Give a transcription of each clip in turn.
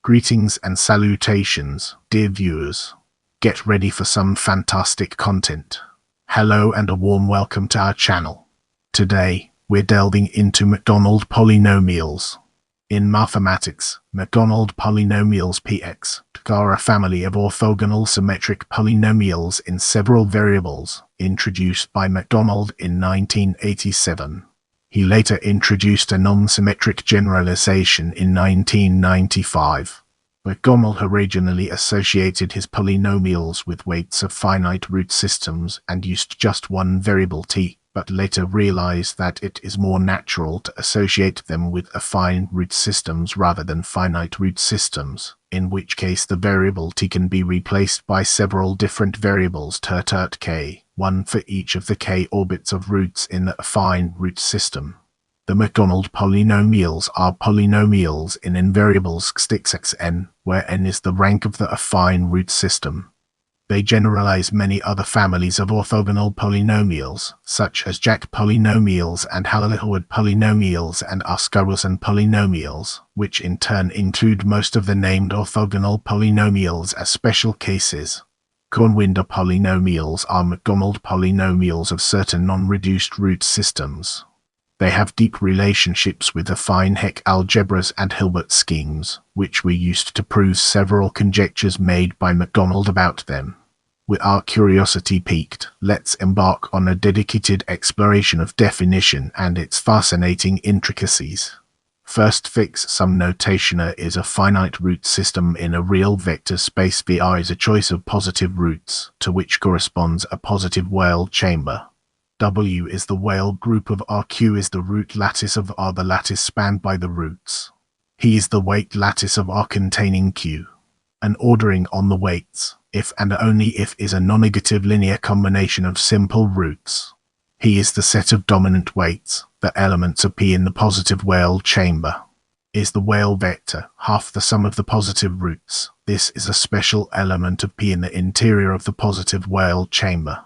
Greetings and salutations, dear viewers. Get ready for some fantastic content. Hello and a warm welcome to our channel. Today, we're delving into Macdonald polynomials. In mathematics, Macdonald polynomials Px are a family of orthogonal symmetric polynomials in several variables, introduced by Macdonald in 1987. He later introduced a non-symmetric generalization in 1995. Macdonald originally associated his polynomials with weights of finite root systems and used just one variable t, but later realized that it is more natural to associate them with affine root systems rather than finite root systems, in which case the variable t can be replaced by several different variables k, one for each of the k orbits of roots in the affine root system. The Macdonald polynomials are polynomials in invariables xn, where n is the rank of the affine root system. They generalize many other families of orthogonal polynomials, such as Jack polynomials and Littlewood polynomials and Askey polynomials, which in turn include most of the named orthogonal polynomials as special cases. Koornwinder polynomials are Macdonald polynomials of certain non-reduced root systems. They have deep relationships with affine Hecke algebras and Hilbert schemes, which were used to prove several conjectures made by Macdonald about them. With our curiosity piqued, let's embark on a dedicated exploration of definition and its fascinating intricacies. First, fix some notation. A is a finite root system in a real vector space. Vi is a choice of positive roots, to which corresponds a positive Weyl chamber. W is the Weyl group of R. Q is the root lattice of R, the lattice spanned by the roots. He is the weight lattice of R containing Q. An ordering on the weights, if and only if, is a non-negative linear combination of simple roots. He is the set of dominant weights, the elements of P in the positive Weyl chamber. Is the Weyl vector half the sum of the positive roots? This is a special element of P in the interior of the positive Weyl chamber.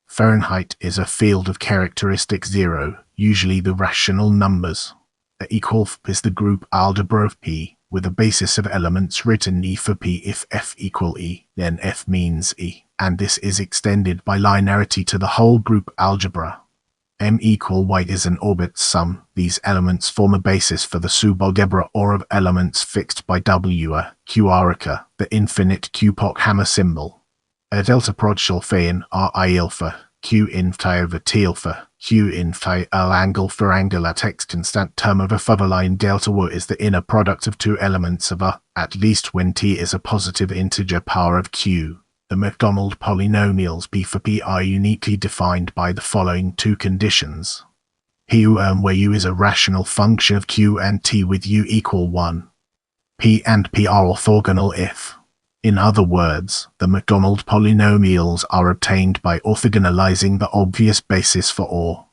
Fahrenheit is a field of characteristic 0, usually the rational numbers. A equal f is the group algebra of P, with a basis of elements written E for P. If F equal E, then F means E, and this is extended by linearity to the whole group algebra. M equal Y is an orbit sum. These elements form a basis for the subalgebra or of elements fixed by W, Q arca, the infinite Q-Poch hammer symbol. A delta prodigal fein R I alpha, Q inf over T alpha, Q inf L angle for angle at x constant term of a furtherline delta W is the inner product of two elements of A, at least when T is a positive integer power of Q. The Macdonald polynomials P for P are uniquely defined by the following two conditions. Where U is a rational function of Q and T with U equal 1. P and P are orthogonal if. In other words, the Macdonald polynomials are obtained by orthogonalizing the obvious basis for all.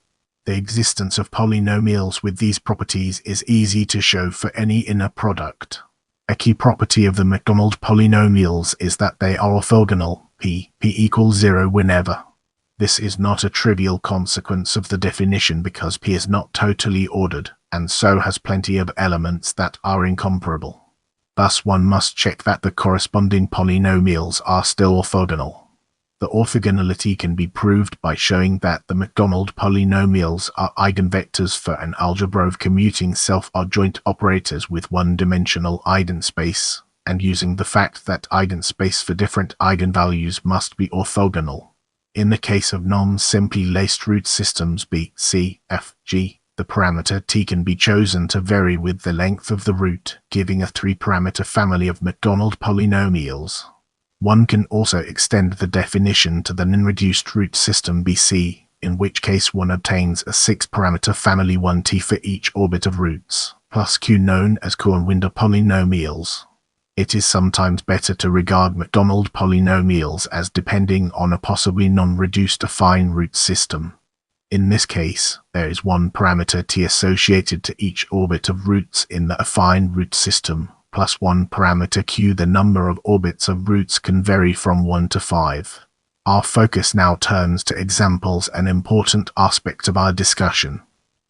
The existence of polynomials with these properties is easy to show for any inner product. A key property of the Macdonald polynomials is that they are orthogonal, P equals 0 whenever. This is not a trivial consequence of the definition because P is not totally ordered, and so has plenty of elements that are incomparable. Thus one must check that the corresponding polynomials are still orthogonal. The orthogonality can be proved by showing that the Macdonald polynomials are eigenvectors for an algebra of commuting self-adjoint operators with one-dimensional eigenspace, and using the fact that eigenspace for different eigenvalues must be orthogonal. In the case of non-simply laced root systems B, C, F, G, the parameter t can be chosen to vary with the length of the root, giving a three-parameter family of Macdonald polynomials. One can also extend the definition to the non-reduced root system BC, in which case one obtains a six-parameter family 1t for each orbit of roots, plus q, known as Koornwinder polynomials. It is sometimes better to regard Macdonald polynomials as depending on a possibly non-reduced affine root system. In this case, there is one parameter t associated to each orbit of roots in the affine root system, plus one parameter q. The number of orbits of roots can vary from 1 to 5. Our focus now turns to examples, an important aspect of our discussion.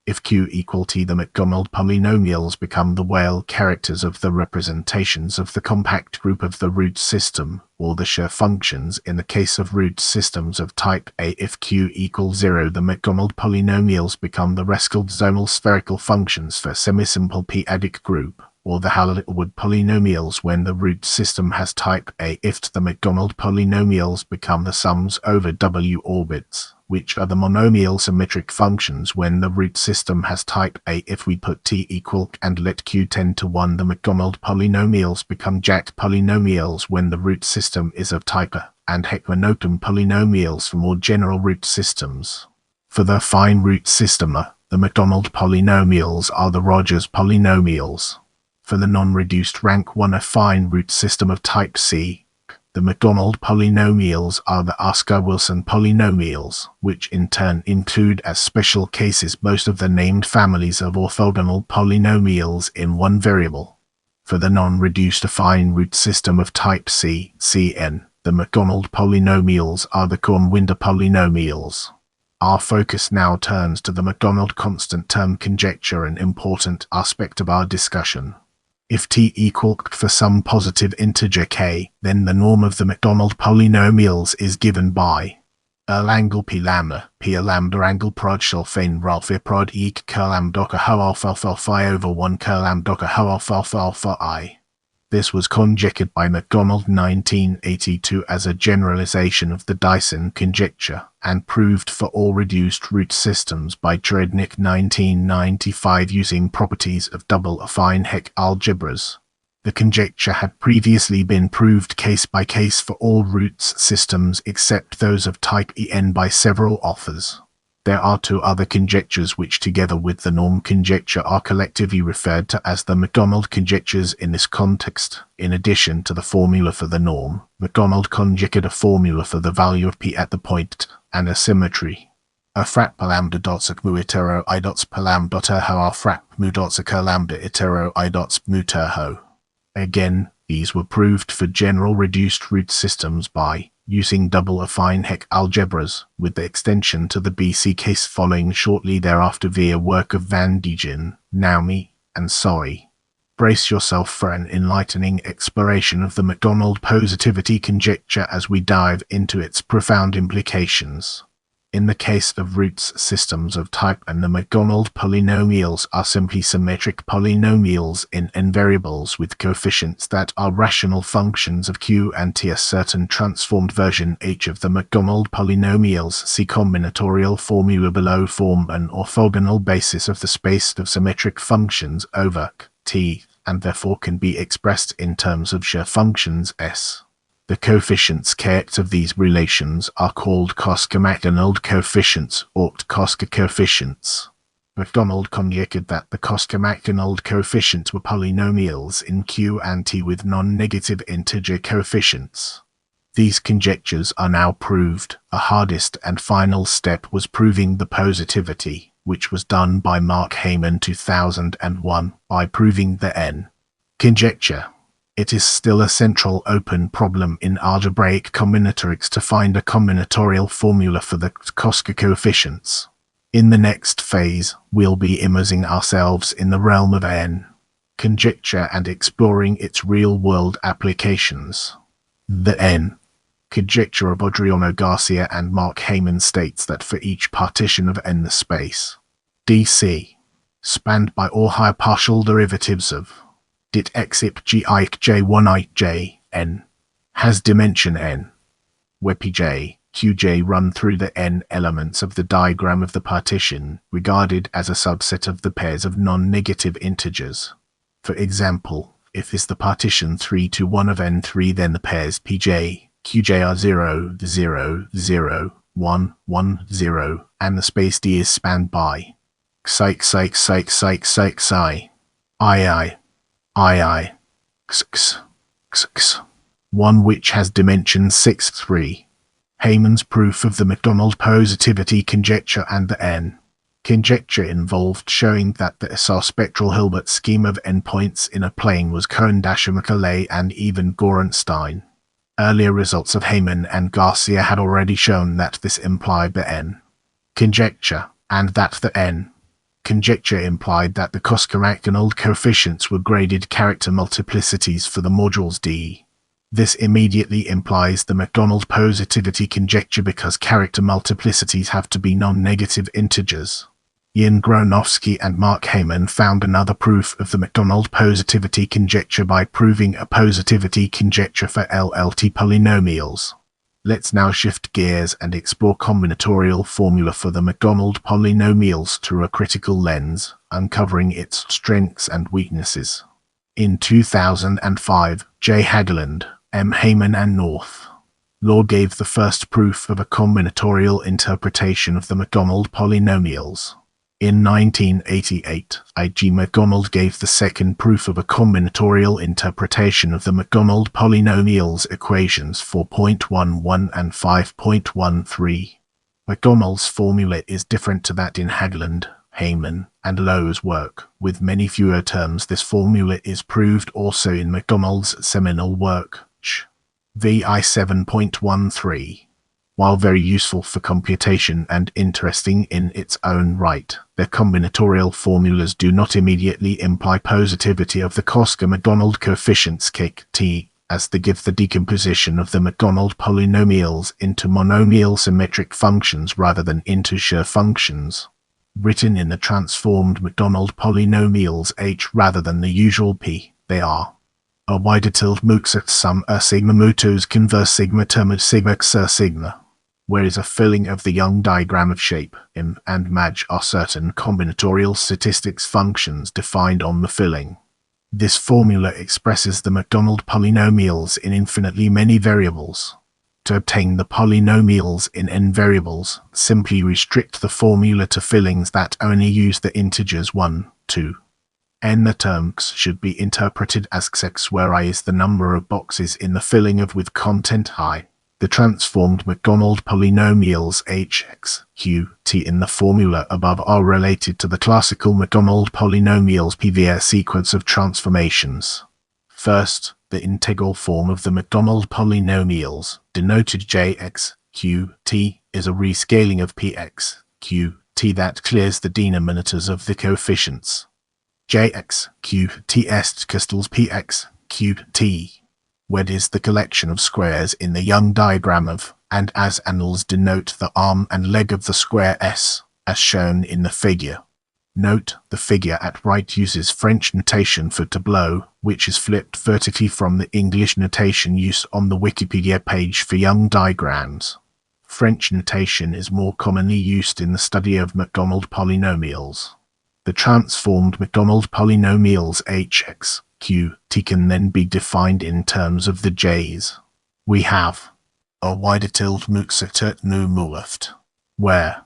If Q equal T, the Macdonald polynomials become the Weyl characters of the representations of the compact group of the root system, or the Schur functions in the case of root systems of type A. If Q equals 0, the Macdonald polynomials become the Rescald zonal spherical functions for semisimple p-adic group, or the Littlewood polynomials when the root system has type A. If the Macdonald polynomials become the sums over W orbits, which are the monomial symmetric functions when the root system has type A. If we put T equal and let Q tend to 1, the Macdonald polynomials become jacked polynomials when the root system is of type A, and Hecke polynomials for more general root systems. For the affine root system A, the Macdonald polynomials are the Rogers polynomials. For the non-reduced rank 1 affine root system of type C, the Macdonald polynomials are the Askey-Wilson polynomials, which in turn include as special cases most of the named families of orthogonal polynomials in one variable. For the non-reduced affine root system of type C, Cn, the Macdonald polynomials are the Koornwinder polynomials. Our focus now turns to the Macdonald constant term conjecture, an important aspect of our discussion. If T equal for some positive integer k, then the norm of the Macdonald polynomials is given by angle p lambda angle prod shelfane ralph prod e k lambda ho alpha phi over 1 k lambda ho alpha I. This was conjectured by Macdonald 1982 as a generalization of the Dyson conjecture, and proved for all reduced root systems by Trednik 1995 using properties of double affine Hecke algebras. The conjecture had previously been proved case by case for all roots systems except those of type En by several authors. There are two other conjectures which, together with the norm conjecture, are collectively referred to as the Macdonald conjectures in this context. In addition to the formula for the norm, Macdonald conjectured a formula for the value of p at the point, and a symmetry. A frat per lambda dots ak mu itero I dots per lambda ho r frat mu dots ak lambda itero I dots mu terho. Again, these were proved for general reduced root systems by using double affine Hecke algebras, with the extension to the BC case following shortly thereafter via work of Van Degen, Naomi, and Soi. Brace yourself for an enlightening exploration of the Macdonald positivity conjecture as we dive into its profound implications. In the case of roots systems of type N, the Macdonald polynomials are simply symmetric polynomials in n variables with coefficients that are rational functions of Q and T. A certain transformed version H of the Macdonald polynomials, see combinatorial formula below, form an orthogonal basis of the space of symmetric functions over T, and therefore can be expressed in terms of Schur functions S. The coefficients kx of these relations are called Koska-Macdonald coefficients, or Koska coefficients. Macdonald conjectured that the Koska-Macdonald coefficients were polynomials in Q and T with non-negative integer coefficients. These conjectures are now proved. A hardest and final step was proving the positivity, which was done by Mark Heyman 2001 by proving the N conjecture. It is still a central open problem in algebraic combinatorics to find a combinatorial formula for the Koska coefficients. In the next phase, we'll be immersing ourselves in the realm of N conjecture and exploring its real-world applications. The N conjecture of Adriano Garcia and Mark Heyman states that for each partition of N, the space DC, spanned by all higher partial derivatives of dit x ip g I j 1 I j n, has dimension n, where pj, qj run through the n elements of the diagram of the partition, regarded as a subset of the pairs of non-negative integers. For example, if is the partition 3 to 1 of n3, then the pairs pj, qj are 0, 0, 0, 1, 1, 0, and the space D is spanned by xi, xi, xi, xi, xi, xi, ii, ii, x, x, x, one which has dimension 6, 3. Heyman's proof of the Macdonald positivity conjecture and the N conjecture involved showing that the SR spectral Hilbert scheme of endpoints in a plane was Cohen-Macaulay and even Gorenstein. Earlier results of Heyman and Garcia had already shown that this implied the N conjecture, and that the N Conjecture implied that the Koornwinder coefficients were graded character multiplicities for the modules D. This immediately implies the Macdonald positivity conjecture because character multiplicities have to be non-negative integers. Jan Gronowski and Mark Heyman found another proof of the Macdonald positivity conjecture by proving a positivity conjecture for LLT polynomials. Let's now shift gears and explore combinatorial formula for the Macdonald polynomials through a critical lens, uncovering its strengths and weaknesses. In 2005, J. Hageland, M. Heyman and North Law gave the first proof of a combinatorial interpretation of the Macdonald polynomials. In 1988, I. G. Macdonald gave the second proof of a combinatorial interpretation of the Macdonald polynomials equations 4.11 and 5.13. Macdonald's formula is different to that in Hageland, Heyman, and Lowe's work. With many fewer terms, this formula is proved also in Macdonald's seminal work, VI 7.13. While very useful for computation and interesting in its own right, their combinatorial formulas do not immediately imply positivity of the Koornwinder-Macdonald coefficients K, as they give the decomposition of the Macdonald polynomials into monomial symmetric functions rather than integer functions. Written in the transformed Macdonald polynomials H rather than the usual P, they are a wider tilde mux at sum a sigma mutos converse sigma term sigma xer sigma, whereas a filling of the Young diagram of shape M and Maj are certain combinatorial statistics functions defined on the filling. This formula expresses the Macdonald polynomials in infinitely many variables. To obtain the polynomials in n variables, simply restrict the formula to fillings that only use the integers 1, 2, n. The terms should be interpreted as x, where I is the number of boxes in the filling of with content I. The transformed Macdonald polynomials h, x, q, t in the formula above are related to the classical Macdonald polynomials p via a sequence of transformations. First, the integral form of the Macdonald polynomials, denoted jx, q, t, is a rescaling of px, q, t that clears the denominators of the coefficients. Jx, q, t est castles px, q, t, where is the collection of squares in the Young diagram of, and as annals denote the arm and leg of the square S, as shown in the figure. Note, the figure at right uses French notation for tableau, which is flipped vertically from the English notation used on the Wikipedia page for Young diagrams. French notation is more commonly used in the study of Macdonald polynomials. The transformed Macdonald polynomials h, x, q, t can then be defined in terms of the j's. We have a wider tilde muxatert nu muaft, where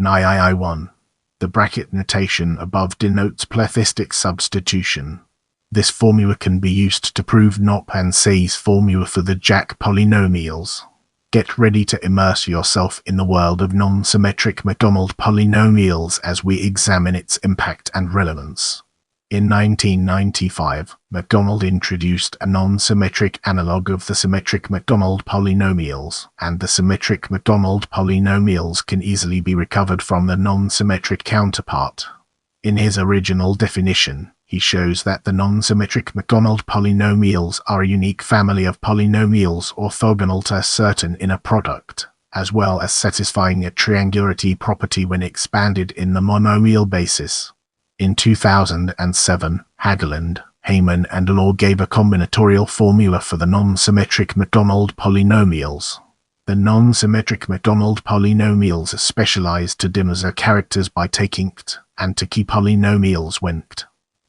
ni1. The bracket notation above denotes plethistic substitution. This formula can be used to prove Knopp and Say's formula for the Jack polynomials. Get ready to immerse yourself in the world of non-symmetric Macdonald polynomials as we examine its impact and relevance. In 1995, Macdonald introduced a non-symmetric analog of the symmetric Macdonald polynomials, and the symmetric Macdonald polynomials can easily be recovered from the non-symmetric counterpart. In his original definition, he shows that the non-symmetric Macdonald polynomials are a unique family of polynomials orthogonal to a certain inner product, as well as satisfying a triangularity property when expanded in the monomial basis. In 2007, Hageland, Heyman and Law gave a combinatorial formula for the non-symmetric Macdonald polynomials. The non-symmetric Macdonald polynomials are specialized to dimmer characters by taking ct and to key polynomials when ct.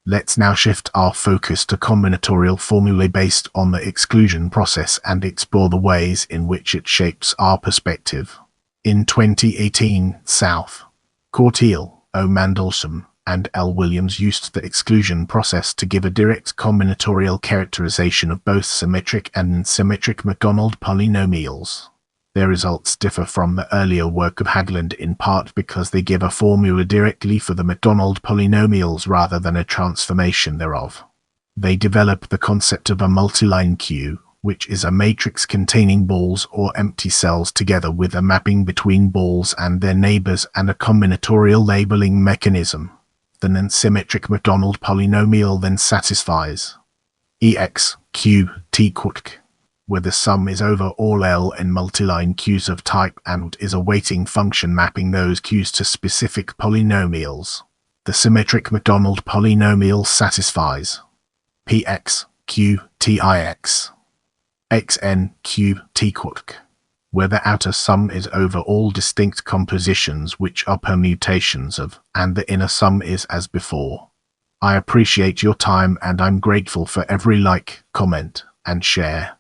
Let's now shift our focus to combinatorial formulae based on the exclusion process and explore the ways in which it shapes our perspective. In 2018, South, Courtiel, O. Mandelstam, and L. Williams used the exclusion process to give a direct combinatorial characterization of both symmetric and symmetric Macdonald polynomials. Their results differ from the earlier work of Hageland in part because they give a formula directly for the Macdonald polynomials rather than a transformation thereof. They develop the concept of a multiline Q, which is a matrix containing balls or empty cells together with a mapping between balls and their neighbors and a combinatorial labeling mechanism. The non-symmetric Macdonald polynomial then satisfies ex q t quote, where the sum is over all L and multiline q's of type and is a weighting function mapping those q's to specific polynomials. The symmetric Macdonald polynomial satisfies px q tix xn q t quote, where the outer sum is over all distinct compositions which are permutations of, and the inner sum is as before. I appreciate your time and I'm grateful for every like, comment, and share.